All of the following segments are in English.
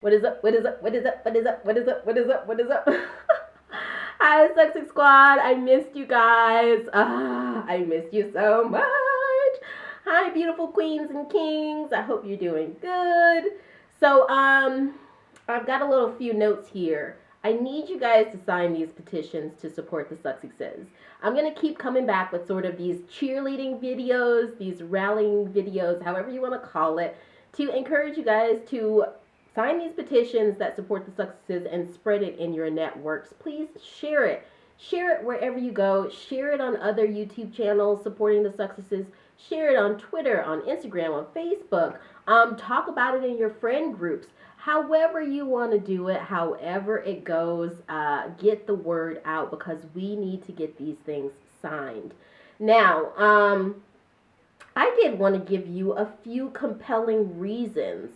What is up? What is up? What is up? What is up? What is up? What is up? What is up? Hi, Sussexes squad. I missed you guys. I missed you so much. Hi, beautiful queens and kings. I hope you're doing good. So, I've got a little few notes here. I need you guys to sign these petitions to support the Sussexes. I'm going to keep coming back with sort of these cheerleading videos, these rallying videos, however you want to call it, to encourage you guys to sign these petitions that support the Sussexes and spread it in your networks. Please share it. Share it wherever you go. Share it on other YouTube channels supporting the Sussexes. Share it on Twitter, on Instagram, on Facebook. Talk about it in your friend groups. However you want to do it, however it goes, get the word out because we need to get these things signed. Now, I did want to give you a few compelling reasons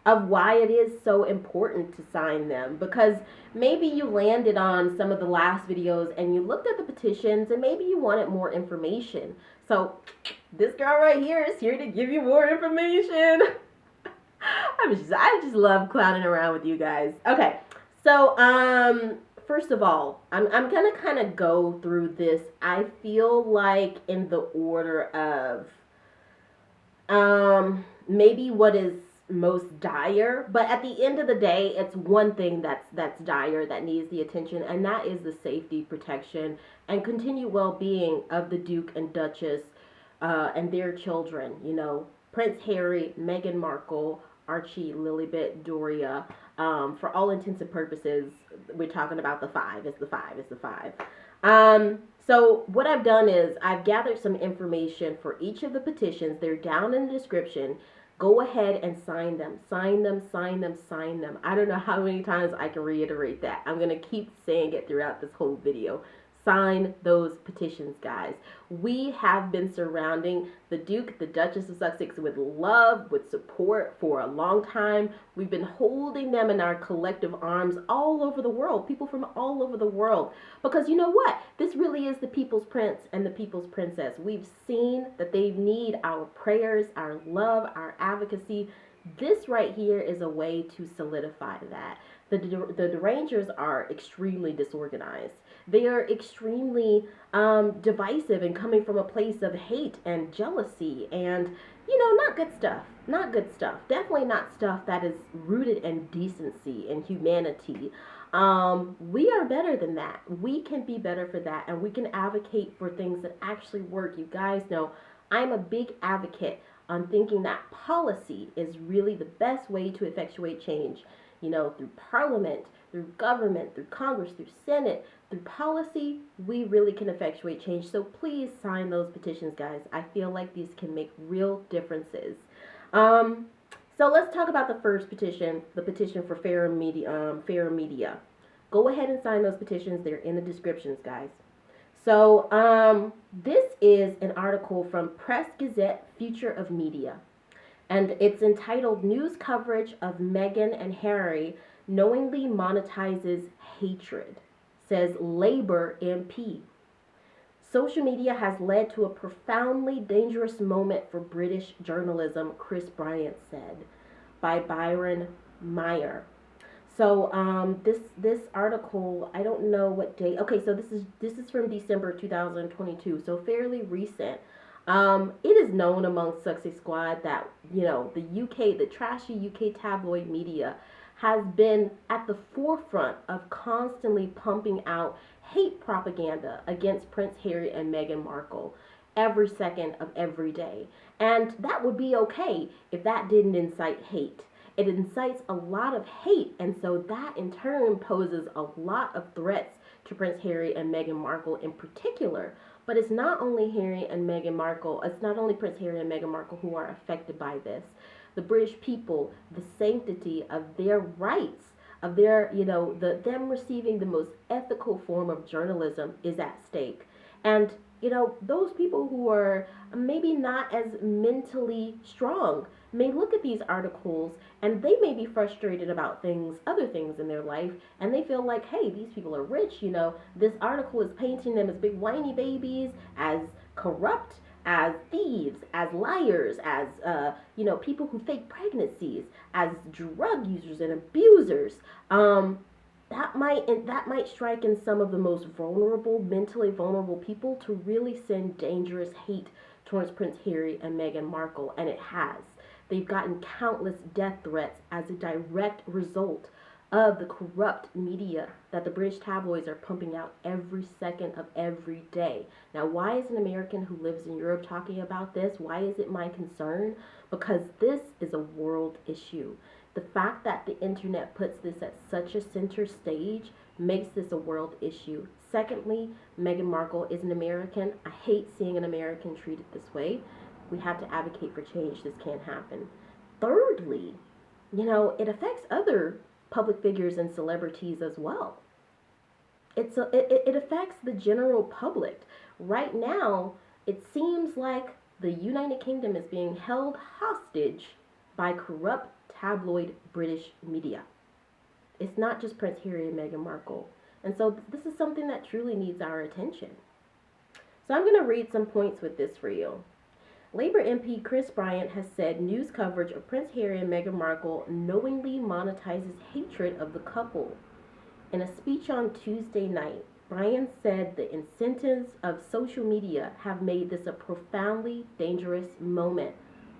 of why it is so important to sign them, because maybe you landed on some of the last videos and you looked at the petitions and maybe you wanted more information. So this girl right here is here to give you more information. I just love clowning around with you guys. Okay, so first of all, I'm gonna kind of go through this. I feel like in the order of maybe what is most dire, but at the end of the day, it's one thing that's dire that needs the attention, and that is the safety, protection, and continued well-being of the Duke and Duchess and their children. You know, Prince Harry, Meghan Markle, Archie, Lilibet, Doria. For all intents and purposes, we're talking about the five. It's the five. It's the five. So what I've done is I've gathered some information for each of the petitions. They're down in the description. Go ahead and sign them. Sign them, sign them, sign them. I don't know how many times I can reiterate that. I'm going to keep saying it throughout this whole video. Sign those petitions, guys. We have been surrounding the Duke, the Duchess of Sussex with love, with support for a long time. We've been holding them in our collective arms all over the world, people from all over the world. Because you know what? This really is the people's prince and the people's princess. We've seen that they need our prayers, our love, our advocacy. This right here is a way to solidify that. The Derangers are extremely disorganized. They are extremely divisive and coming from a place of hate and jealousy and, you know, not good stuff. Not good stuff. Definitely not stuff that is rooted in decency and humanity. We are better than that. We can be better for that, and we can advocate for things that actually work. You guys know I'm a big advocate on thinking that policy is really the best way to effectuate change. You know, through Parliament, through government, through Congress, through Senate, through policy, we really can effectuate change. So please sign those petitions, guys. I feel like these can make real differences. So let's talk about the first petition, the petition for fair media. Go ahead and sign those petitions. They're in the descriptions, guys. So this is an article from Press Gazette, Future of Media. And it's entitled, News Coverage of Meghan and Harry Knowingly Monetizes Hatred, says Labour MP. Social media has led to a profoundly dangerous moment for British journalism, Chris Bryant said, by Byron Meyer. So this article, I don't know what date. Okay, so this is from December 2022, so fairly recent. It is known among Sussex Squad that, you know, the UK, the trashy UK tabloid media has been at the forefront of constantly pumping out hate propaganda against Prince Harry and Meghan Markle every second of every day. And that would be okay if that didn't incite hate. It incites a lot of hate, and so that in turn poses a lot of threats to Prince Harry and Meghan Markle in particular. But it's not only Harry and Meghan Markle, it's not only Prince Harry and Meghan Markle who are affected by this. The British people, the sanctity of their rights, of their, you know, them receiving the most ethical form of journalism is at stake. And, you know, those people who are maybe not as mentally strong may look at these articles and they may be frustrated about things, other things in their life, and they feel like, hey, these people are rich, you know, this article is painting them as big whiny babies, as corrupt, as thieves, as liars, as people who fake pregnancies, as drug users and abusers. That might strike in some of the most vulnerable, mentally vulnerable people to really send dangerous hate towards Prince Harry and Meghan Markle, and it has. They've gotten countless death threats as a direct result of the corrupt media that the British tabloids are pumping out every second of every day. Now, why is an American who lives in Europe talking about this? Why is it my concern? Because this is a world issue. The fact that the internet puts this at such a center stage makes this a world issue. Secondly, Meghan Markle is an American. I hate seeing an American treated this way. We have to advocate for change. This can't happen. Thirdly, it affects other public figures and celebrities as well. It affects the general public. Right now, it seems like the United Kingdom is being held hostage by corrupt tabloid British media. It's not just Prince Harry and Meghan Markle. And so this is something that truly needs our attention. So I'm going to read some points with this for you. Labour MP Chris Bryant has said news coverage of Prince Harry and Meghan Markle knowingly monetizes hatred of the couple. In a speech on Tuesday night, Bryant said the incentives of social media have made this a profoundly dangerous moment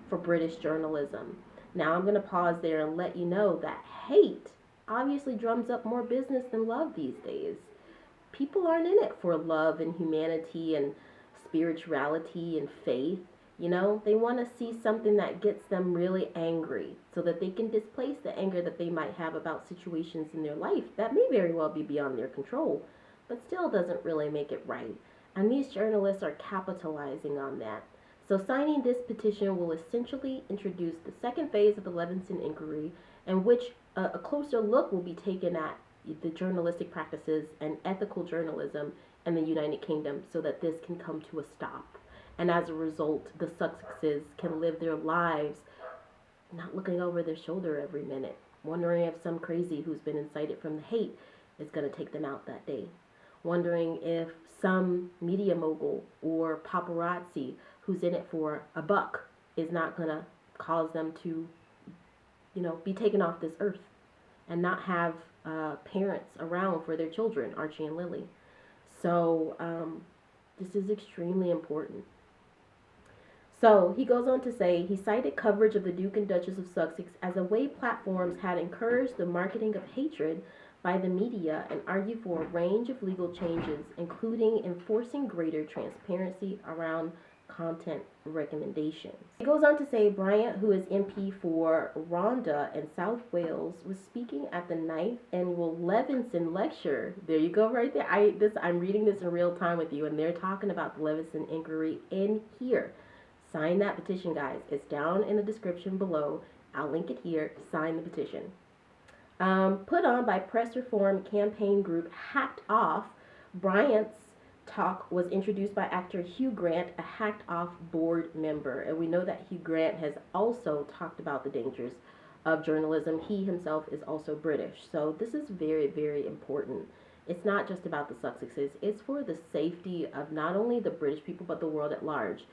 for British journalism. Now I'm going to pause there and let you know that hate obviously drums up more business than love these days. People aren't in it for love and humanity and spirituality and faith. They want to see something that gets them really angry so that they can displace the anger that they might have about situations in their life that may very well be beyond their control, but still doesn't really make it right. And these journalists are capitalizing on that. So signing this petition will essentially introduce the second phase of the Leveson inquiry, in which a closer look will be taken at the journalistic practices and ethical journalism in the United Kingdom so that this can come to a stop. And as a result, the Sussexes can live their lives not looking over their shoulder every minute, wondering if some crazy who's been incited from the hate is going to take them out that day, wondering if some media mogul or paparazzi who's in it for a buck is not going to cause them to, be taken off this earth and not have parents around for their children, Archie and Lily. So this is extremely important. So he goes on to say he cited coverage of the Duke and Duchess of Sussex as a way platforms had encouraged the marketing of hatred by the media and argued for a range of legal changes, including enforcing greater transparency around content recommendations. He goes on to say Bryant, who is MP for Rhondda in South Wales, was speaking at the 9th annual Leveson lecture. There you go right there. I'm reading this in real time with you, and they're talking about the Leveson inquiry in here. Sign that petition, guys. It's down in the description below. I'll link it here. Sign the petition. Put on by press reform campaign group Hacked Off, Bryant's talk was introduced by actor Hugh Grant, a Hacked Off board member. And we know that Hugh Grant has also talked about the dangers of journalism. He himself is also British. So this is very, very important. It's not just about the Sussexes. It's for the safety of not only the British people, but the world at large.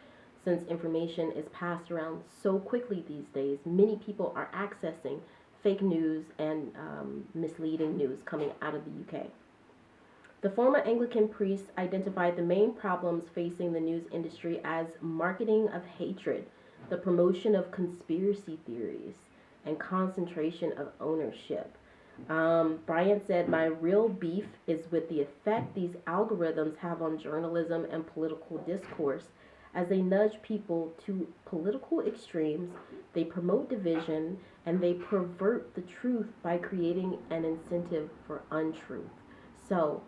Since information is passed around so quickly these days, many people are accessing fake news and misleading news coming out of the UK. The former Anglican priest identified the main problems facing the news industry as marketing of hatred, the promotion of conspiracy theories, and concentration of ownership. Bryant said, my real beef is with the effect these algorithms have on journalism and political discourse. As they nudge people to political extremes, they promote division, and they pervert the truth by creating an incentive for untruth. So,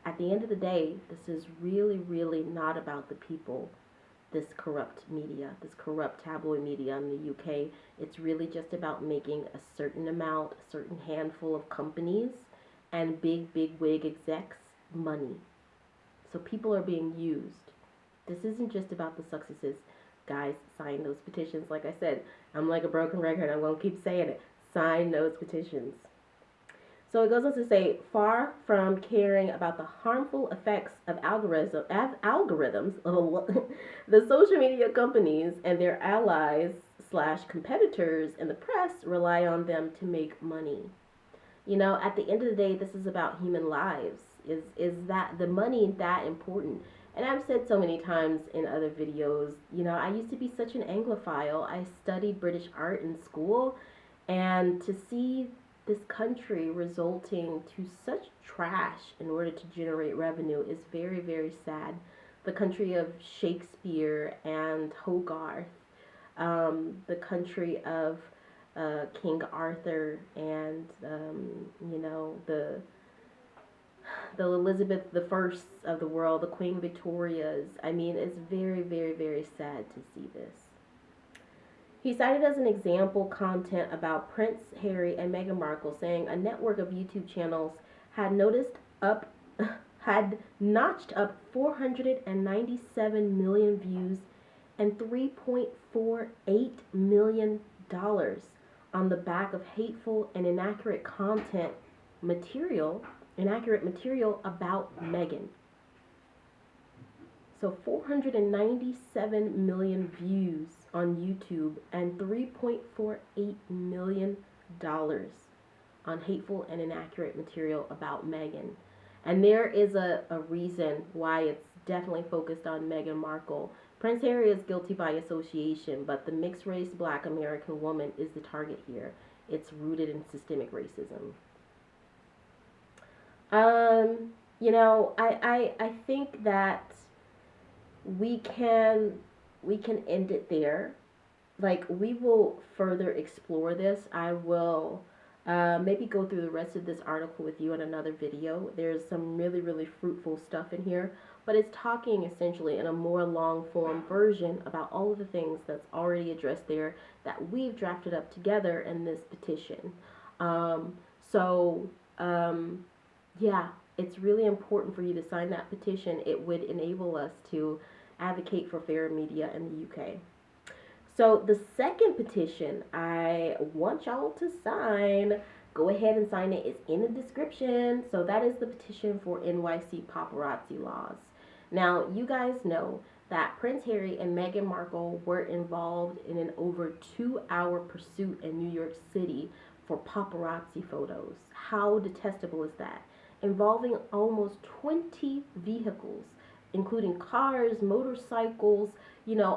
at the end of the day, this is really, really not about the people, this corrupt media, this corrupt tabloid media in the UK. It's really just about making a certain amount, a certain handful of companies and big wig execs money. So people are being used. This isn't just about the Sussexes. Guys, sign those petitions. Like I said, I'm like a broken record. I'm going to keep saying it. Sign those petitions. So it goes on to say, far from caring about the harmful effects of algorithms, the social media companies and their allies slash competitors in the press rely on them to make money. At the end of the day, this is about human lives. Is that the money that important? And I've said so many times in other videos, I used to be such an Anglophile. I studied British art in school, and to see this country resulting to such trash in order to generate revenue is very, very sad. The country of Shakespeare and Hogarth, the country of King Arthur and the Elizabeth the First of the world, the Queen Victorias. I mean, it's very, very, very sad to see this. He cited as an example content about Prince Harry and Meghan Markle, saying a network of YouTube channels had notched up 497 million views and $3.48 million on the back of hateful and inaccurate material about Meghan. So 497 million views on YouTube and $3.48 million on hateful and inaccurate material about Meghan. And there is a reason why it's definitely focused on Meghan Markle. Prince Harry is guilty by association, but the mixed race black American woman is the target here. It's rooted in systemic racism. I think that we can end it there. Like, we will further explore this. I will maybe go through the rest of this article with you in another video. There's some really, really fruitful stuff in here, but it's talking essentially in a more long form version about all of the things that's already addressed there that we've drafted up together in this petition. Yeah, it's really important for you to sign that petition. It would enable us to advocate for fairer media in the UK. So the second petition I want y'all to sign, go ahead and sign it. It's in the description. So that is the petition for NYC paparazzi laws. Now, you guys know that Prince Harry and Meghan Markle were involved in an over 2-hour pursuit in New York City for paparazzi photos. How detestable is that? Involving almost 20 vehicles, including cars, motorcycles,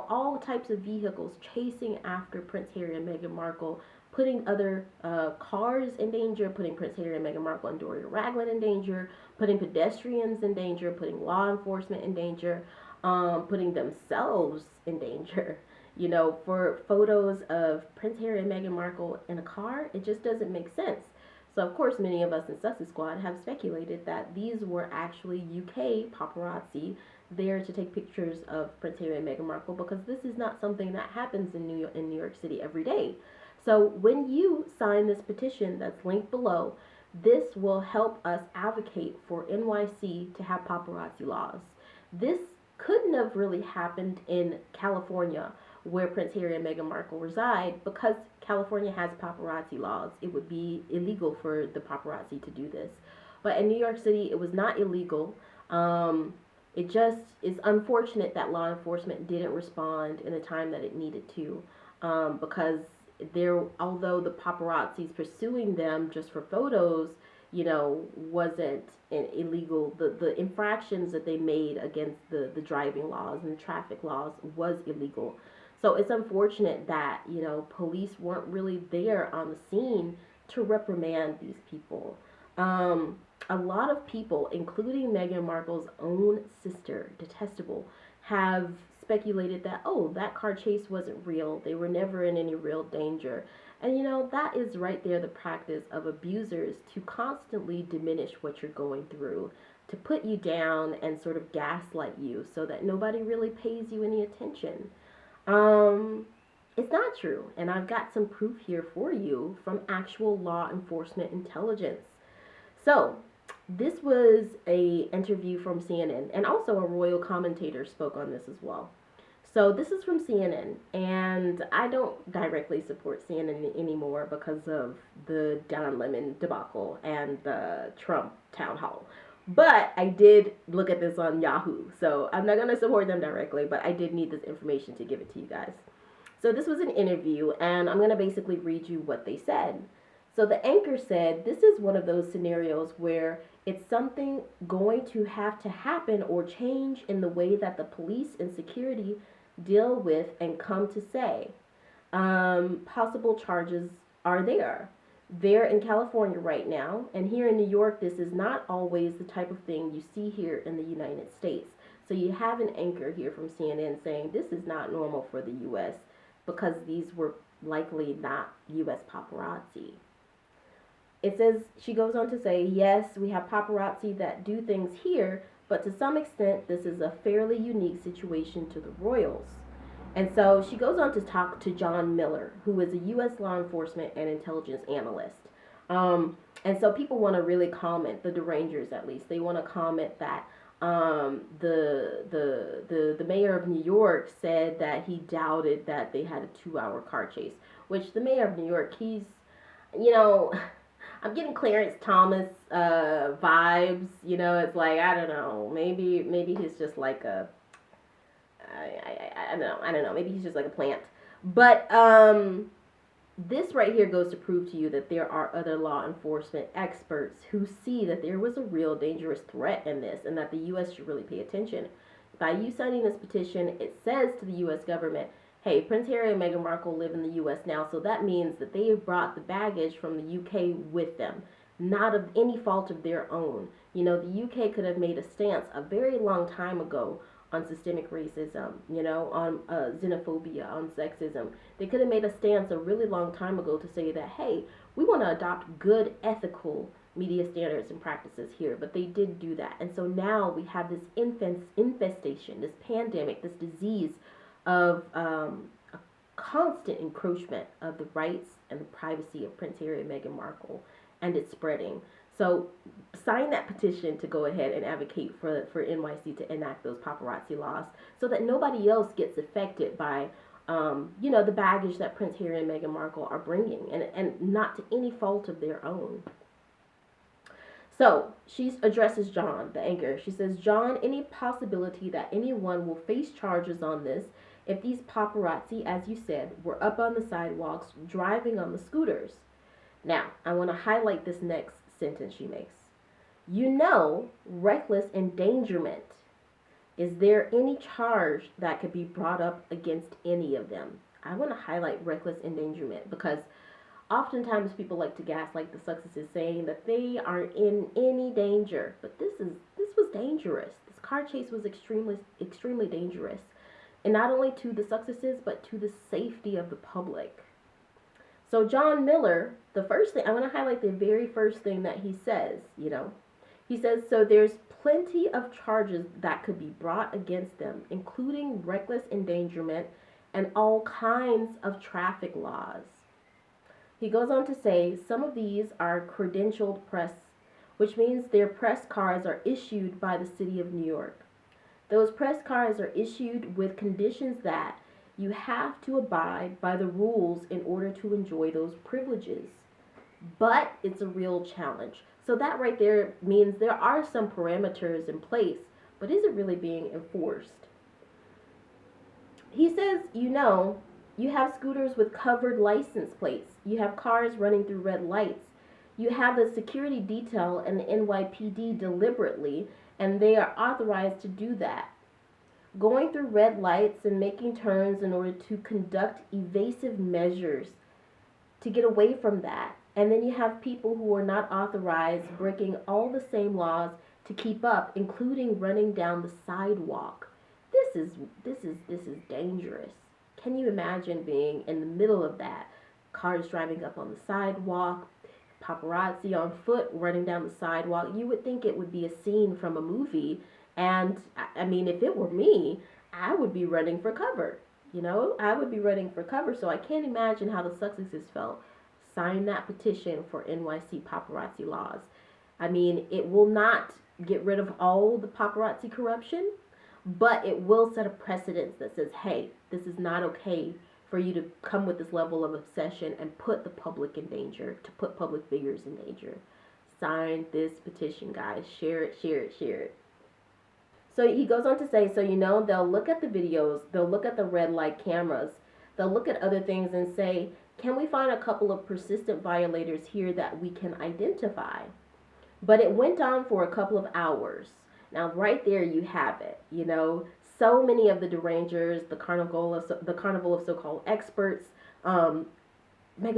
all types of vehicles chasing after Prince Harry and Meghan Markle, putting other cars in danger, putting Prince Harry and Meghan Markle and Doria Ragland in danger, putting pedestrians in danger, putting law enforcement in danger, putting themselves in danger. For photos of Prince Harry and Meghan Markle in a car, it just doesn't make sense. So, of course, many of us in Sussex Squad have speculated that these were actually UK paparazzi there to take pictures of Prince Harry and Meghan Markle, because this is not something that happens in New York City every day. So when you sign this petition that's linked below, this will help us advocate for NYC to have paparazzi laws. This couldn't have really happened in California, where Prince Harry and Meghan Markle reside, because California has paparazzi laws. It would be illegal for the paparazzi to do this. But in New York City, it was not illegal. It just is unfortunate that law enforcement didn't respond in the time that it needed to, because although the paparazzi's pursuing them just for photos, wasn't illegal. The infractions that they made against the driving laws and the traffic laws was illegal. So it's unfortunate that, police weren't really there on the scene to reprimand these people. A lot of people, including Meghan Markle's own sister, Detestable, have speculated that, that car chase wasn't real. They were never in any real danger. And that is right there the practice of abusers, to constantly diminish what you're going through, to put you down and sort of gaslight you so that nobody really pays you any attention. It's not true. And I've got some proof here for you from actual law enforcement intelligence. So this was a interview from CNN, and also a royal commentator spoke on this as well. So this is from CNN, and I don't directly support CNN anymore because of the Don Lemon debacle and the Trump town hall. But I did look at this on Yahoo, so I'm not going to support them directly, but I did need this information to give it to you guys. So this was an interview, and I'm going to basically read you what they said. So the anchor said, this is one of those scenarios where it's something going to have to happen or change in the way that the police and security deal with and come to say. Possible charges are there. They're in California right now, and here in New York, this is not always the type of thing you see here in the United States. So you have an anchor here from CNN saying this is not normal for the U.S. because these were likely not U.S. paparazzi. It says, she goes on to say, yes, we have paparazzi that do things here, but to some extent, this is a fairly unique situation to the royals. And so she goes on to talk to John Miller, who is a U.S. law enforcement and intelligence analyst. And so people want to really comment, the derangers at least, they want to comment that the mayor of New York said that he doubted that they had a 2-hour car chase, which the mayor of New York, he's, I'm getting Clarence Thomas vibes, it's like, I don't know, maybe he's just like a, I don't know, maybe he's just like a plant. But this right here goes to prove to you that there are other law enforcement experts who see that there was a real dangerous threat in this and that the U.S. should really pay attention. By you signing this petition, it says to the U.S. government, hey, Prince Harry and Meghan Markle live in the U.S. now, so that means that they have brought the baggage from the U.K. with them, not of any fault of their own. The U.K. could have made a stance a very long time ago on systemic racism, on xenophobia, on sexism. They could have made a stance a really long time ago to say that, hey, we want to adopt good, ethical media standards and practices here, but they did do that. And so now we have this infestation, this pandemic, this disease of a constant encroachment of the rights and the privacy of Prince Harry and Meghan Markle, and it's spreading. So sign that petition to go ahead and advocate for NYC to enact those paparazzi laws so that nobody else gets affected by, the baggage that Prince Harry and Meghan Markle are bringing, and not to any fault of their own. So she addresses John, the anchor. She says, John, any possibility that anyone will face charges on this if these paparazzi, as you said, were up on the sidewalks driving on the scooters? Now, I want to highlight this next sentence she makes. Reckless endangerment. Is there any charge that could be brought up against any of them? I want to highlight reckless endangerment because oftentimes people like to gaslight the Sussexes saying that they aren't in any danger, but this was dangerous. This car chase was extremely dangerous, and not only to the Sussexes but to the safety of the public. So John Miller, the first thing, I want to highlight the very first thing that he says, He says, so there's plenty of charges that could be brought against them, including reckless endangerment and all kinds of traffic laws. He goes on to say, some of these are credentialed press, which means their press cards are issued by the city of New York. Those press cards are issued with conditions that you have to abide by the rules in order to enjoy those privileges. But it's a real challenge. So that right there means there are some parameters in place, but is it really being enforced? He says, you have scooters with covered license plates. You have cars running through red lights. You have the security detail and the NYPD deliberately, and they are authorized to do that. Going through red lights and making turns in order to conduct evasive measures to get away from that. And then you have people who are not authorized breaking all the same laws to keep up, including running down the sidewalk. This is dangerous. Can you imagine being in the middle of that? Cars driving up on the sidewalk, paparazzi on foot running down the sidewalk. You would think it would be a scene from a movie. And I mean, if it were me, I would be running for cover. I would be running for cover. So I can't imagine how the Sussexes felt. Sign that petition for NYC paparazzi laws. I mean, it will not get rid of all the paparazzi corruption, but it will set a precedence that says, hey, this is not okay for you to come with this level of obsession and put the public in danger, to put public figures in danger. Sign this petition, guys. Share it, share it, share it. So he goes on to say, so they'll look at the videos, they'll look at the red light cameras, they'll look at other things and say, can we find a couple of persistent violators here that we can identify? But it went on for a couple of hours. Now, right there you have it. So many of the derangers, the carnival of so-called experts, Meghan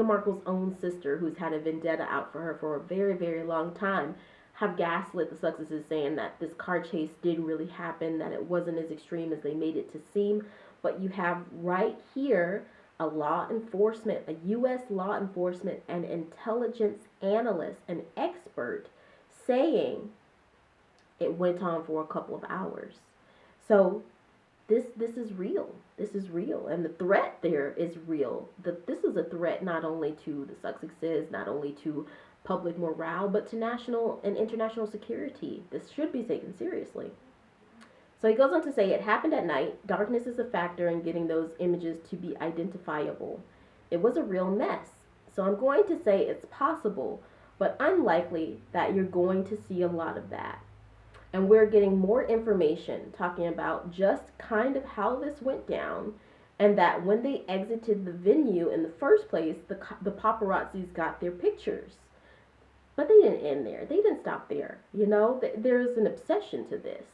Markle's own sister, who's had a vendetta out for her for a very, very long time, have gaslit the Sussexes, saying that this car chase did really happen, that it wasn't as extreme as they made it to seem. But you have right here a law enforcement, a U.S. law enforcement and intelligence analyst, an expert, saying it went on for a couple of hours. So this is real. This is real. And the threat there is real. This is a threat not only to the Sussexes, not only to public morale, but to national and international security. This should be taken seriously. So he goes on to say, it happened at night. Darkness is a factor in getting those images to be identifiable. It was a real mess. So I'm going to say it's possible, but unlikely that you're going to see a lot of that. And we're getting more information talking about just kind of how this went down, and that when they exited the venue in the first place, the paparazzis got their pictures. But they didn't end there. They didn't stop there. There's an obsession to this.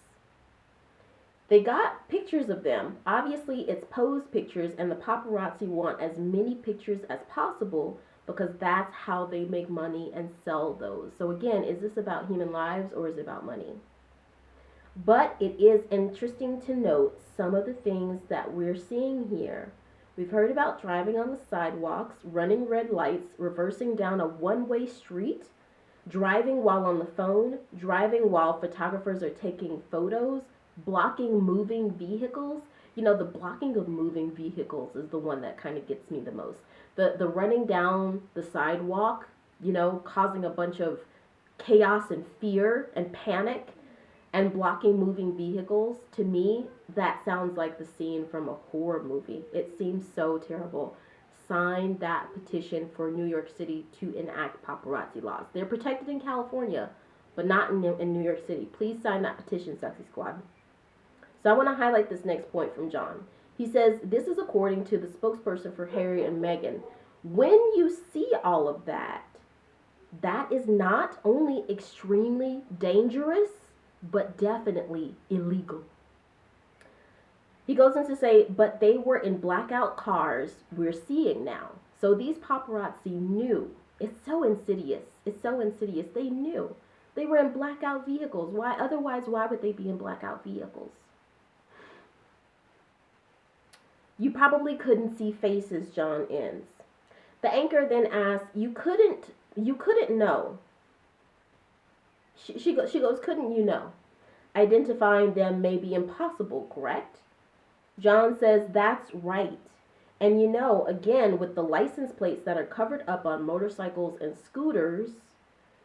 They got pictures of them. Obviously, it's posed pictures, and the paparazzi want as many pictures as possible because that's how they make money and sell those. So again, is this about human lives or is it about money? But it is interesting to note some of the things that we're seeing here. We've heard about driving on the sidewalks, running red lights, reversing down a one-way street, driving while on the phone, driving while photographers are taking photos, blocking moving vehicles. The blocking of moving vehicles is the one that kind of gets me the most. The running down the sidewalk, causing a bunch of chaos and fear and panic, and blocking moving vehicles. To me, that sounds like the scene from a horror movie. It seems so terrible. Sign that petition for New York City to enact paparazzi laws. They're protected in California, but not in New York City. Please sign that petition, Sussexes Squad. So I want to highlight this next point from John. He says, this is according to the spokesperson for Harry and Meghan. When you see all of that, that is not only extremely dangerous, but definitely illegal. He goes on to say, but they were in blackout cars we're seeing now. So these paparazzi knew. It's so insidious. It's so insidious. They knew. They were in blackout vehicles. Why would they be in blackout vehicles? You probably couldn't see faces, John ends. The anchor then asks, you couldn't know. She goes, couldn't you know? Identifying them may be impossible, correct? John says, that's right. And again, with the license plates that are covered up on motorcycles and scooters,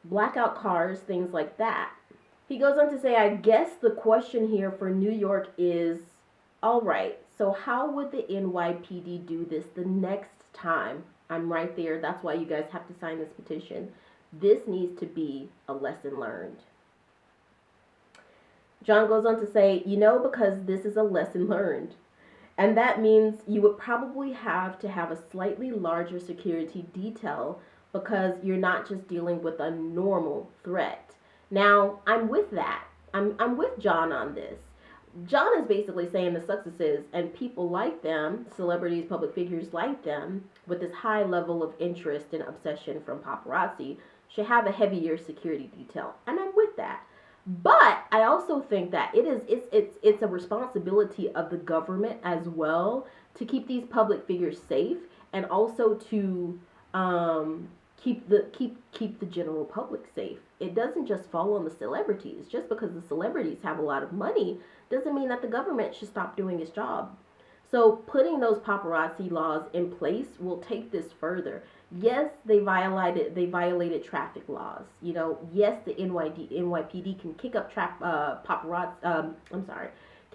blackout cars, things like that. He goes on to say, I guess the question here for New York is, all right, so how would the NYPD do this the next time? I'm right there. That's why you guys have to sign this petition. This needs to be a lesson learned. John goes on to say, because this is a lesson learned. And that means you would probably have to have a slightly larger security detail because you're not just dealing with a normal threat. Now, I'm with that. I'm with John on this. John is basically saying the Sussexes and people like them, celebrities, public figures like them, with this high level of interest and obsession from paparazzi, should have a heavier security detail. And I'm with that. But I also think that it's a responsibility of the government as well to keep these public figures safe, and also to keep the general public safe. It doesn't just fall on the celebrities. Just because the celebrities have a lot of money doesn't mean that the government should stop doing its job. So putting those paparazzi laws in place will take this further. Yes, they violated traffic laws. Yes, the NYPD can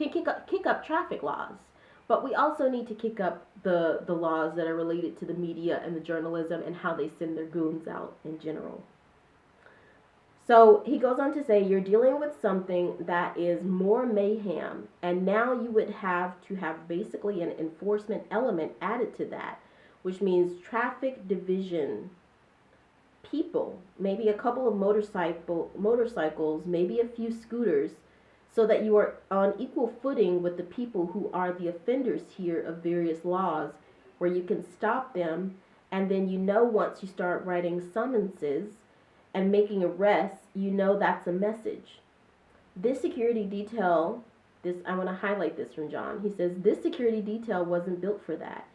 can kick up traffic laws. But we also need to kick up the laws that are related to the media and the journalism and how they send their goons out in general. So he goes on to say, you're dealing with something that is more mayhem, and now you would have to have basically an enforcement element added to that, which means traffic division people, maybe a couple of motorcycles, maybe a few scooters, so that you are on equal footing with the people who are the offenders here of various laws, where you can stop them, and then once you start writing summonses and making arrests, that's a message. This security detail, I want to highlight this from John. He says, this security detail wasn't built for that.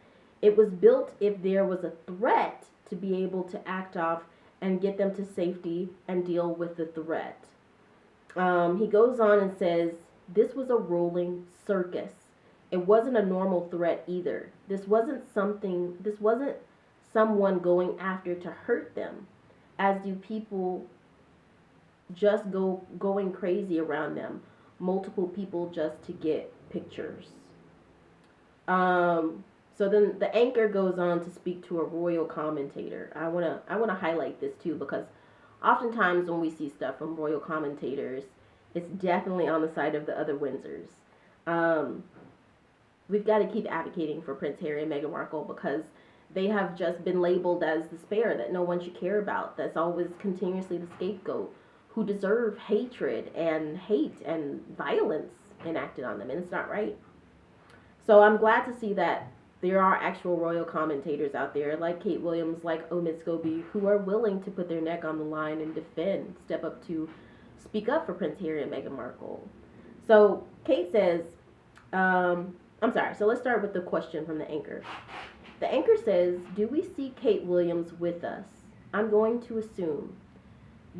It was built if there was a threat to be able to act off and get them to safety and deal with the threat. He goes on and says, this was a rolling circus. It wasn't a normal threat either. This wasn't someone going after to hurt them, as do people just going crazy around them. Multiple people just to get pictures. So then the anchor goes on to speak to a royal commentator. I wanna highlight this too, because oftentimes when we see stuff from royal commentators, it's definitely on the side of the other Windsors. We've got to keep advocating for Prince Harry and Meghan Markle, because they have just been labeled as the spare that no one should care about, that's always continuously the scapegoat, who deserve hatred and hate and violence enacted on them, and it's not right. So I'm glad to see that there are actual royal commentators out there, like Kate Williams, like Omid Scobie, who are willing to put their neck on the line and step up to speak up for Prince Harry and Meghan Markle. So Kate says, so let's start with the question from the anchor. The anchor says, do we see Kate Williams with us? I'm going to assume.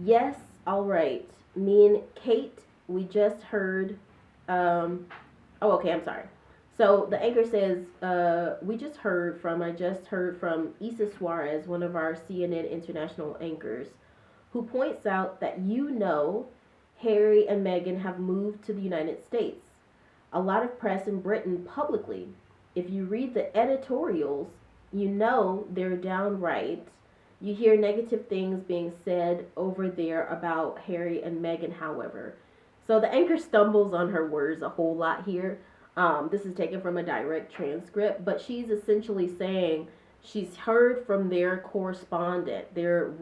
Yes, all right. Me and Kate, we just heard, I'm sorry. So the anchor says, I just heard from Issa Suarez, one of our CNN international anchors, who points out that Harry and Meghan have moved to the United States. A lot of press in Britain publicly. If you read the editorials, they're downright. You hear negative things being said over there about Harry and Meghan, however. So the anchor stumbles on her words a whole lot here. This is taken from a direct transcript, but she's essentially saying she's heard from their correspondent, their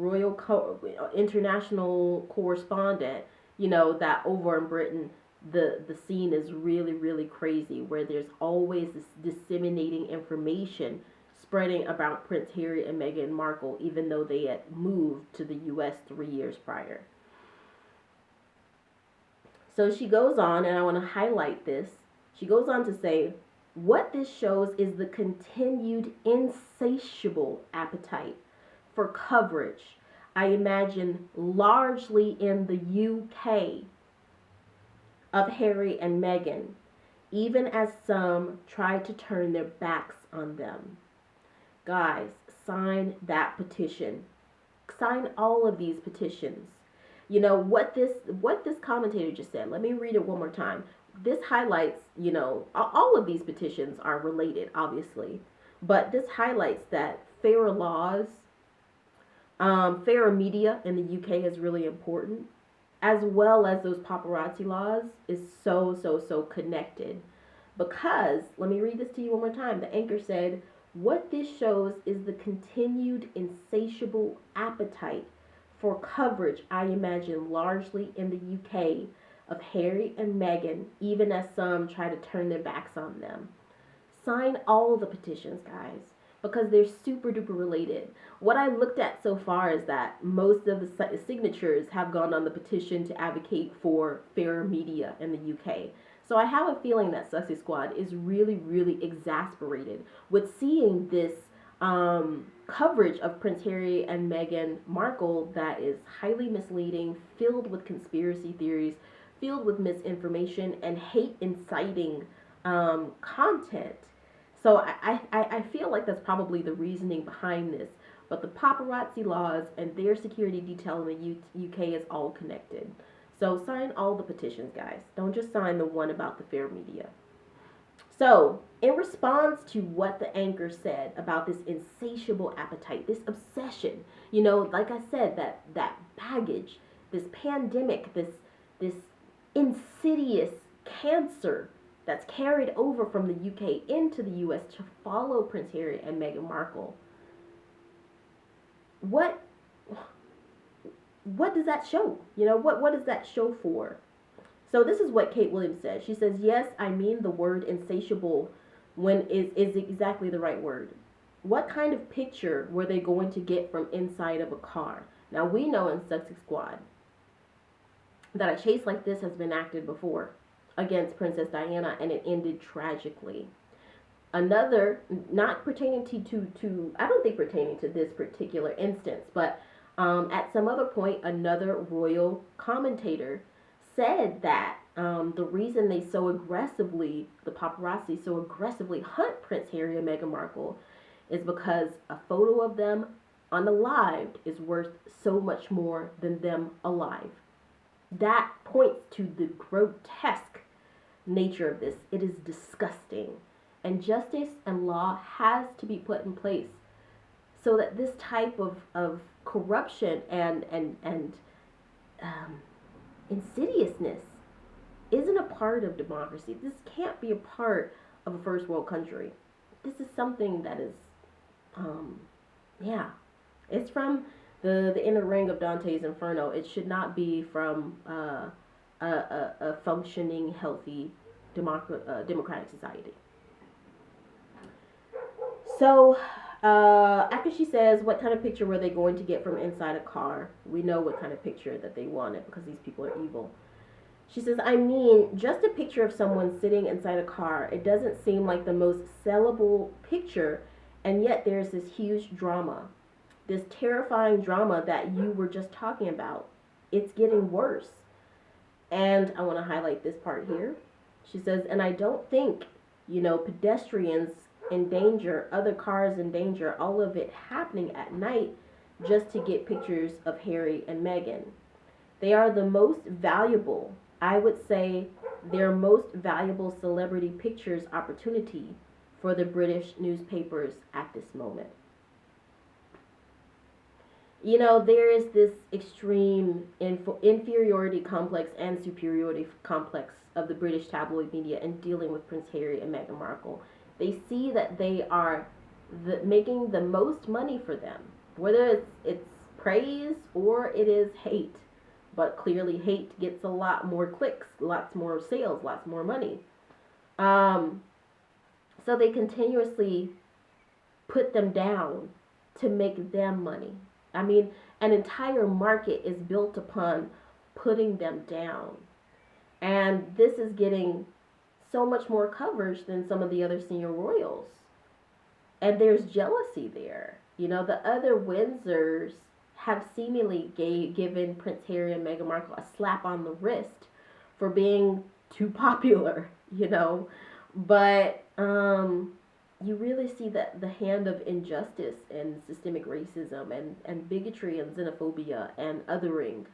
international correspondent, that over in Britain, the scene is really, really crazy, where there's always this disseminating information spreading about Prince Harry and Meghan Markle, even though they had moved to the U.S. 3 years prior. So she goes on, and I want to highlight this. She goes on to say, what this shows is the continued insatiable appetite for coverage, I imagine largely in the UK, of Harry and Meghan, even as some try to turn their backs on them. Guys, sign that petition. Sign all of these petitions. What this commentator just said. Let me read it one more time. This highlights, all of these petitions are related, obviously, but this highlights that fairer laws, fairer media in the UK is really important, as well as those paparazzi laws is so connected. Because, let me read this to you one more time. The anchor said, what this shows is the continued insatiable appetite for coverage, I imagine largely in the UK, of Harry and Meghan, even as some try to turn their backs on them. Sign all the petitions, guys, because they're super duper related. What I looked at so far is that most of the signatures have gone on the petition to advocate for fairer media in the UK. So I have a feeling that Sussex Squad is really, really exasperated with seeing this coverage of Prince Harry and Meghan Markle that is highly misleading, filled with conspiracy theories, filled with misinformation and hate inciting content. So I feel like that's probably the reasoning behind this. But the paparazzi laws and their security detail in the UK is all connected. So sign all the petitions, guys. Don't just sign the one about the fair media. So, in response to what the anchor said about this insatiable appetite, this obsession, like I said, that baggage, this pandemic, this insidious cancer that's carried over from the UK into the US to follow Prince Harry and Meghan Markle. What does that show? What does that show for? So this is what Kate Williams says. She says, yes, I mean the word insatiable when is exactly the right word. What kind of picture were they going to get from inside of a car? Now, we know in Sussex Squad that a chase like this has been acted before against Princess Diana, and it ended tragically. Another, not pertaining to I don't think pertaining to this particular instance, but at some other point, another royal commentator said that the reason the paparazzi so aggressively hunt Prince Harry and Meghan Markle is because a photo of them unalived is worth so much more than them alive. That points to the grotesque nature of this. It is disgusting. And justice and law has to be put in place so that this type of corruption and insidiousness isn't a part of democracy. This can't be a part of a first world country. This is something that is, it's from the inner ring of Dante's Inferno. It should not be from a functioning, healthy, democratic society. So, after she says, what kind of picture were they going to get from inside a car? We know what kind of picture that they wanted because these people are evil. She says, I mean, just a picture of someone sitting inside a car. It doesn't seem like the most sellable picture, and yet there's this huge drama. This terrifying drama that you were just talking about. It's getting worse. And I want to highlight this part here. She says, and I don't think, pedestrians in danger, other cars in danger, all of it happening at night just to get pictures of Harry and Meghan. They are the most valuable, I would say, their most valuable celebrity pictures opportunity for the British newspapers at this moment. There is this extreme inferiority complex and superiority complex of the British tabloid media in dealing with Prince Harry and Meghan Markle. They see that they are making the most money for them, whether it's praise or it is hate. But clearly hate gets a lot more clicks, lots more sales, lots more money. So they continuously put them down to make them money. I mean, an entire market is built upon putting them down. And this is getting so much more coverage than some of the other senior royals. And there's jealousy there. The other Windsors have seemingly given Prince Harry and Meghan Markle a slap on the wrist for being too popular, But you really see that the hand of injustice and systemic racism and bigotry and xenophobia and othering.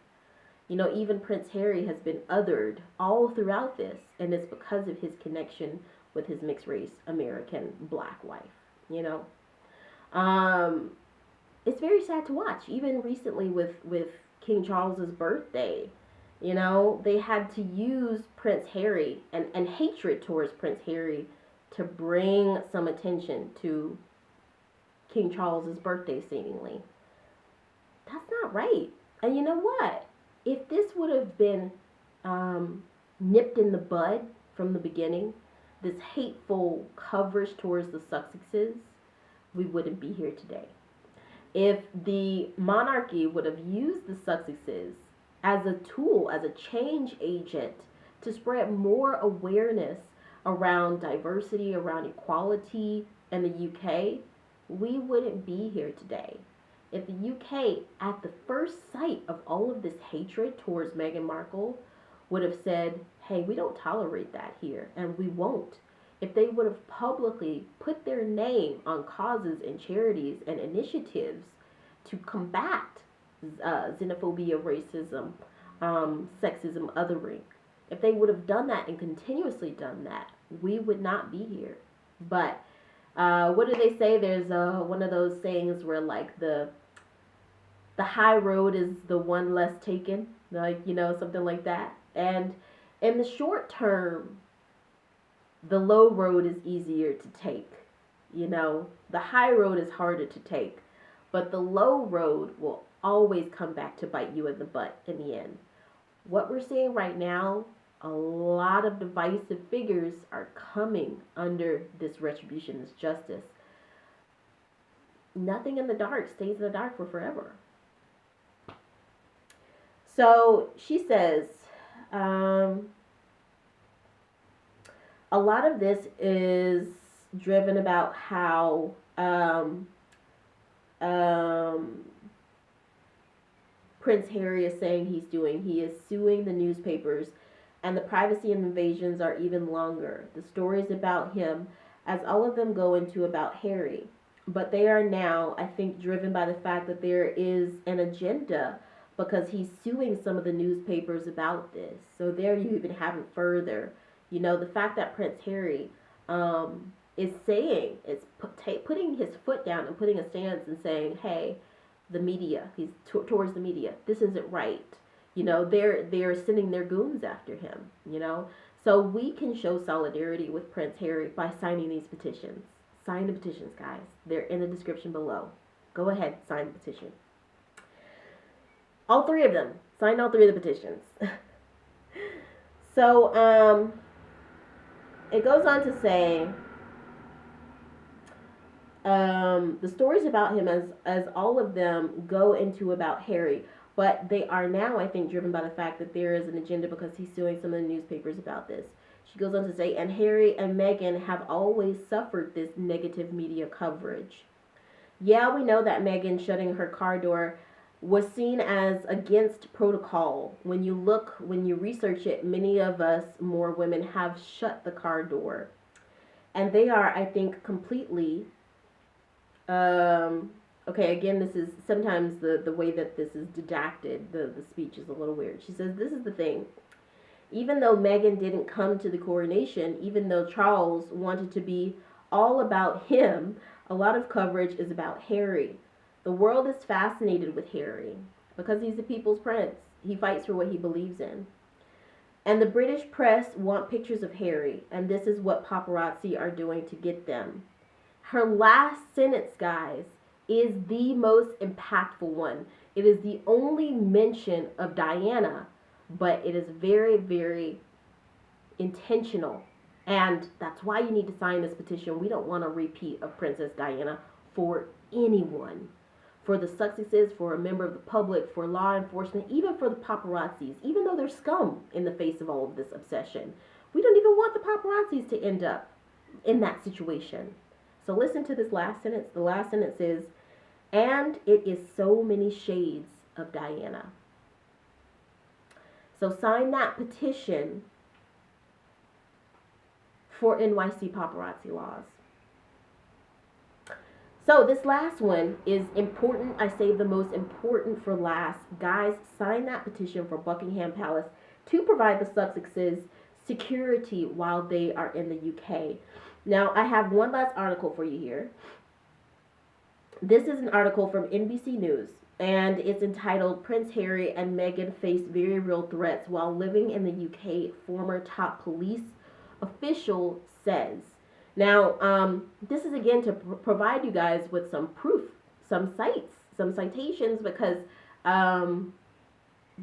Even Prince Harry has been othered all throughout this, and it's because of his connection with his mixed race American black wife, It's very sad to watch. Even recently with King Charles's birthday, they had to use Prince Harry and hatred towards Prince Harry to bring some attention to King Charles's birthday seemingly. That's not right. And you know what? If this would have been nipped in the bud from the beginning, this hateful coverage towards the Sussexes, we wouldn't be here today. If the monarchy would have used the Sussexes as a tool, as a change agent to spread more awareness around diversity, around equality in the UK, we wouldn't be here today. If the UK, at the first sight of all of this hatred towards Meghan Markle, would have said, hey, we don't tolerate that here, and we won't. If they would have publicly put their name on causes and charities and initiatives to combat xenophobia, racism, sexism, othering. If they would have done that and continuously done that, we would not be here. But what do they say? There's one of those sayings where like the high road is the one less taken, like, you know, something like that. And in the short term, the low road is easier to take. You know, the high road is harder to take, but the low road will always come back to bite you in the butt in the end. What we're seeing right now, a lot of divisive figures are coming under this retribution, this justice. Nothing in the dark stays in the dark for forever. So she says, a lot of this is driven about how Prince Harry is saying he's doing. He is suing the newspapers, and the privacy invasions are even longer. The stories about him, as all of them go into about Harry, but they are now, I think, driven by the fact that there is an agenda because he's suing some of the newspapers about this. So there you even have it further. You know, the fact that Prince Harry is saying, is putting his foot down and putting a stance and saying, hey, the media, he's towards the media, this isn't right. You know, they're sending their goons after him, you know. So we can show solidarity with Prince Harry by signing these petitions. Sign the petitions, guys. They're in the description below. Go ahead, sign the petition. All three of them. Sign all three of the petitions. So, it goes on to say, the stories about him, as all of them go into about Harry, but they are now, I think, driven by the fact that there is an agenda because he's suing some of the newspapers about this. She goes on to say, and Harry and Meghan have always suffered this negative media coverage. Yeah, we know that Meghan shutting her car door was seen as against protocol. When you research it, many of us, more women, have shut the car door. And they are, I think, completely, okay, again, this is sometimes the way that this is didacted, the speech is a little weird. She says, this is the thing. Even though Meghan didn't come to the coronation, even though Charles wanted to be all about him, a lot of coverage is about Harry. The world is fascinated with Harry because he's the people's prince. He fights for what he believes in. And the British press want pictures of Harry, and this is what paparazzi are doing to get them. Her last sentence, guys, is the most impactful one. It is the only mention of Diana, but it is very, very intentional. And that's why you need to sign this petition. We don't want a repeat of Princess Diana for anyone. For the Sussexes, for a member of the public, for law enforcement, even for the paparazzis, even though they're scum in the face of all of this obsession. We don't even want the paparazzis to end up in that situation. So listen to this last sentence. The last sentence is, and it is so many shades of Diana. So sign that petition for NYC paparazzi laws. So this last one is important. I saved the most important for last. Guys, sign that petition for Buckingham Palace to provide the Sussexes security while they are in the UK. Now, I have one last article for you here. This is an article from NBC News, and it's entitled, Prince Harry and Meghan Face Very Real Threats While Living in the UK, Former Top Police Official Says. Now, this is again to provide you guys with some proof, some cites, some citations, because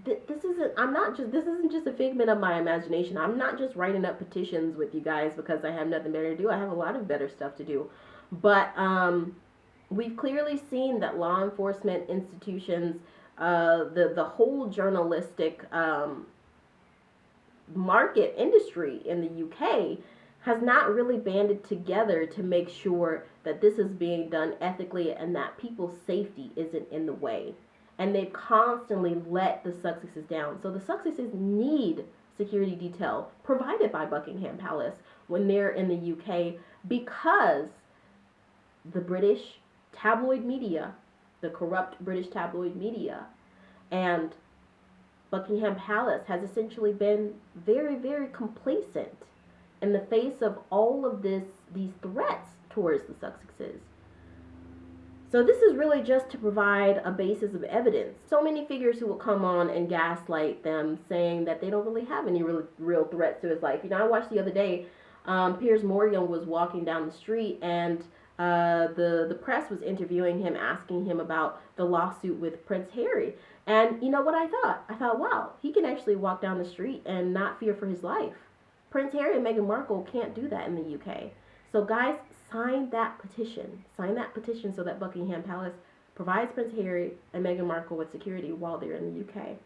this isn't just a figment of my imagination. I'm not just writing up petitions with you guys because I have nothing better to do. I have a lot of better stuff to do. But we've clearly seen that law enforcement institutions, the whole journalistic market industry in the UK has not really banded together to make sure that this is being done ethically and that people's safety isn't in the way. And they've constantly let the Sussexes down. So the Sussexes need security detail provided by Buckingham Palace when they're in the UK because the British tabloid media, the corrupt British tabloid media, and Buckingham Palace has essentially been very, very complacent in the face of all of these threats towards the Sussexes. So this is really just to provide a basis of evidence. So many figures who will come on and gaslight them, saying that they don't really have any real threats to his life. You know, I watched the other day, Piers Morgan was walking down the street, and the press was interviewing him, asking him about the lawsuit with Prince Harry. And you know what I thought? I thought, wow, he can actually walk down the street and not fear for his life. Prince Harry and Meghan Markle can't do that in the UK. So guys, sign that petition. Sign that petition so that Buckingham Palace provides Prince Harry and Meghan Markle with security while they're in the UK.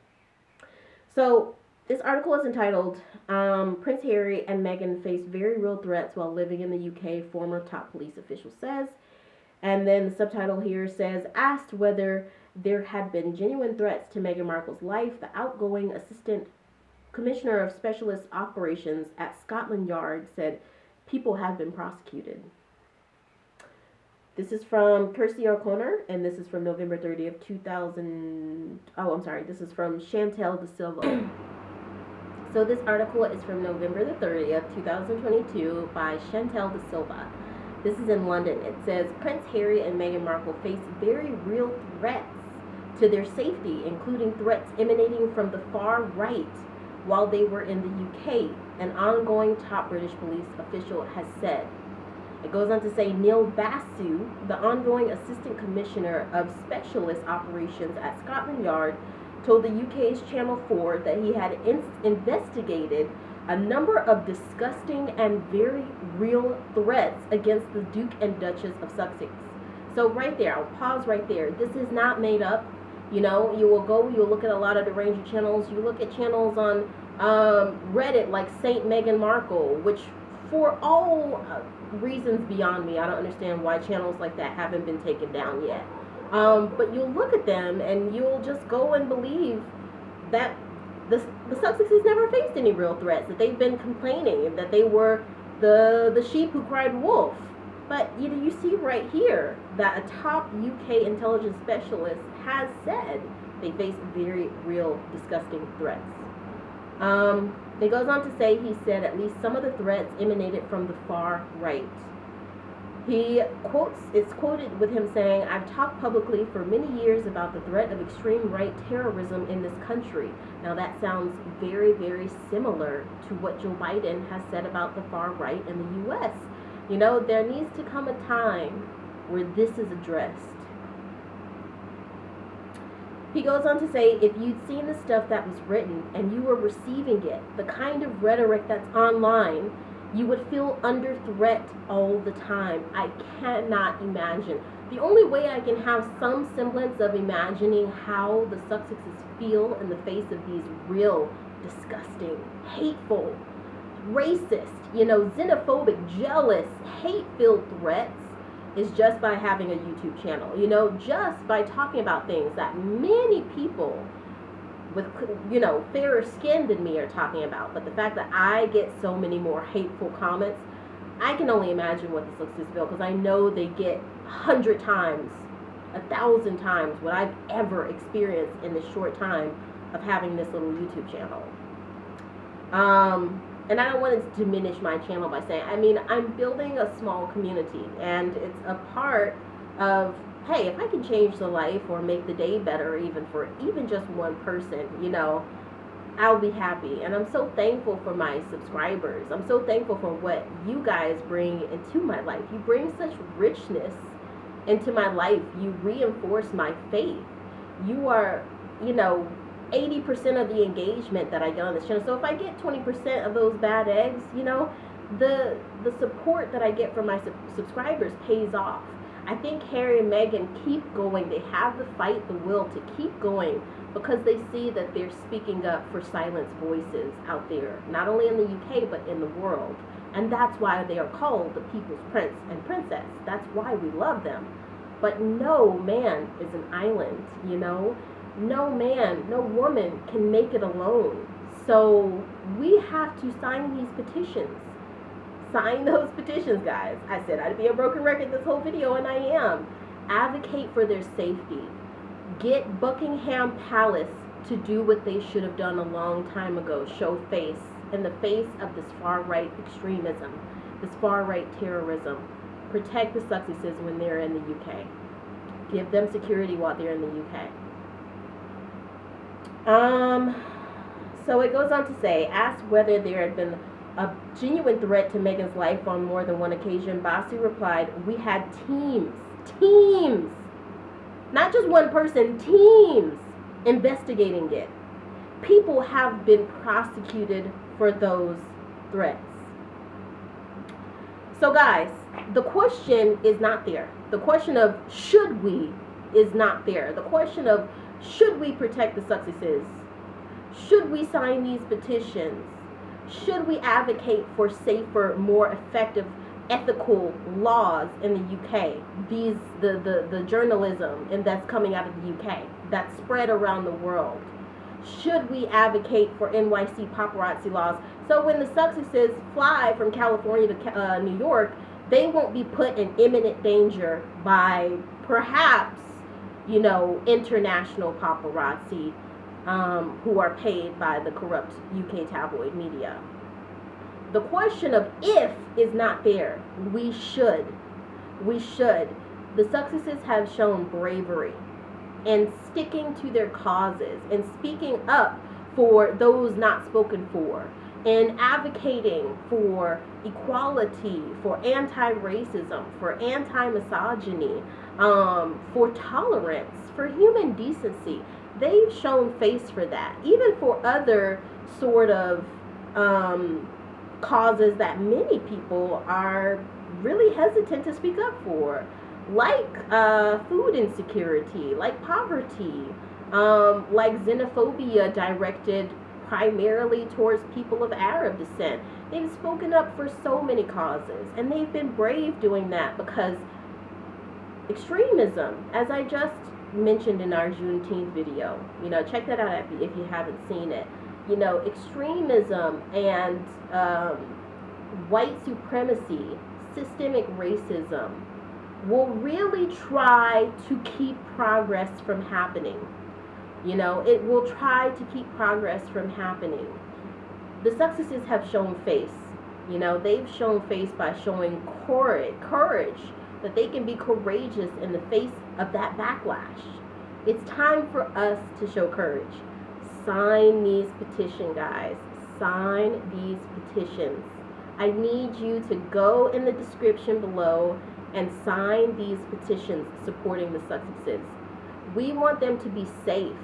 So this article is entitled, Prince Harry and Meghan Face Very Real Threats While Living in the UK, Former Top Police Official Says. And then the subtitle here says, asked whether there had been genuine threats to Meghan Markle's life, the outgoing Assistant Commissioner of Specialist Operations at Scotland Yard said people have been prosecuted. This is from Kirsty O'Connor, and this is from November 30th, 2000. Oh, I'm sorry. This is from Chantel De Silva. So this article is from November the 30th, 2022 by Chantel De Silva. This is in London. It says, Prince Harry and Meghan Markle face very real threats to their safety, including threats emanating from the far right while they were in the UK, an ongoing top British police official has said. It goes on to say Neil Basu, the ongoing Assistant Commissioner of Specialist Operations at Scotland Yard, told the UK's Channel 4 that he had investigated a number of disgusting and very real threats against the Duke and Duchess of Sussex. So right there, I'll pause right there. This is not made up. You know, you'll look at a lot of the Ranger channels. You look at channels on Reddit like Saint Meghan Markle, which for all reasons beyond me, I don't understand why channels like that haven't been taken down yet. But you'll look at them and you'll just go and believe that the Sussexes never faced any real threats, that they've been complaining, that they were the sheep who cried wolf. But you see right here that a top UK intelligence specialist has said they face very real, disgusting threats. It goes on to say he said at least some of the threats emanated from the far right. It's quoted with him saying, I've talked publicly for many years about the threat of extreme right terrorism in this country. Now that sounds very, very similar to what Joe Biden has said about the far right in the U.S. You know, there needs to come a time where this is addressed. He goes on to say, if you'd seen the stuff that was written and you were receiving it, the kind of rhetoric that's online, you would feel under threat all the time. I cannot imagine. The only way I can have some semblance of imagining how the Sussexes feel in the face of these real, disgusting, hateful, racist, xenophobic, jealous, hate-filled threats is just by having a YouTube channel. Just by talking about things that many people with, fairer skin than me are talking about. But the fact that I get so many more hateful comments, I can only imagine what the Sussexes feel, because I know they get 100 times, 1,000 times what I've ever experienced in this short time of having this little YouTube channel. And I don't want to diminish my channel by saying, I'm building a small community, and it's a part of, hey, if I can change the life or make the day better even for just one person, I'll be happy. And I'm so thankful for my subscribers. I'm so thankful for what you guys bring into my life. You bring such richness into my life. You reinforce my faith. You are, 80% of the engagement that I get on this channel. So if I get 20% of those bad eggs, the support that I get from my subscribers pays off. I think Harry and Meghan keep going. They have the fight, the will to keep going, because they see that they're speaking up for silenced voices out there, not only in the UK, but in the world. And that's why they are called the People's Prince and Princess. That's why we love them. But no man is an island, No man, no woman can make it alone. So we have to sign these petitions. Sign those petitions, guys. I said I'd be a broken record this whole video, and I am. Advocate for their safety. Get Buckingham Palace to do what they should have done a long time ago, show face in the face of this far-right extremism, this far-right terrorism. Protect the Sussexes when they're in the UK. Give them security while they're in the UK. So it goes on to say, asked whether there had been a genuine threat to Meghan's life on more than one occasion, Bassi replied, "We had teams, not just one person, teams investigating it. People have been prosecuted for those threats." So guys, the question is not there. The question of should we is not there. The question of should we protect the Sussexes? Should we sign these petitions? Should we advocate for safer, more effective, ethical laws in the UK? The journalism and that's coming out of the UK, that's spread around the world. Should we advocate for NYC paparazzi laws? So when the Sussexes fly from California to New York, they won't be put in imminent danger by perhaps, international paparazzi who are paid by the corrupt UK tabloid media. The question of if is not there. We should. The Sussexes have shown bravery in sticking to their causes and speaking up for those not spoken for, and advocating for equality, for anti-racism, for anti-misogyny, for tolerance, for human decency. They've shown face for that, even for other sort of causes that many people are really hesitant to speak up for, like food insecurity, like poverty, like xenophobia directed primarily towards people of Arab descent. They've spoken up for so many causes, and they've been brave doing that because extremism, as I just mentioned in our Juneteenth video, check that out if you haven't seen it. Extremism and white supremacy, systemic racism will really try to keep progress from happening. It will try to keep progress from happening. The Sussexes have shown face. They've shown face by showing courage, that they can be courageous in the face of that backlash. It's time for us to show courage. Sign these petitions, guys. Sign these petitions. I need you to go in the description below and sign these petitions supporting the Sussexes. We want them to be safe.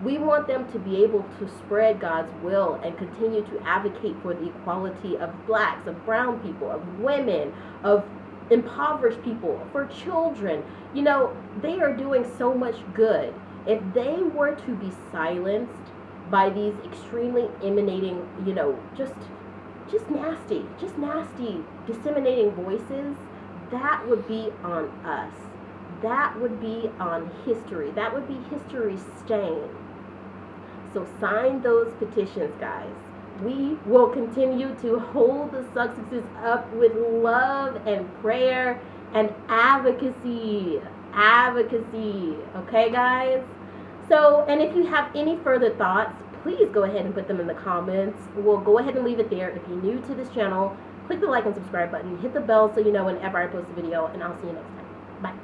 We want them to be able to spread God's will and continue to advocate for the equality of blacks, of brown people, of women, of impoverished people, for children. They are doing so much good. If they were to be silenced by these extremely emanating, just nasty, disseminating voices, that would be on us. That would be on history. That would be history's stain. So sign those petitions, guys. We will continue to hold the Sussexes up with love and prayer and advocacy. Okay, guys? So, and if you have any further thoughts, please go ahead and put them in the comments. We'll go ahead and leave it there. If you're new to this channel, click the like and subscribe button. Hit the bell so you know whenever I post a video, and I'll see you next time. Bye.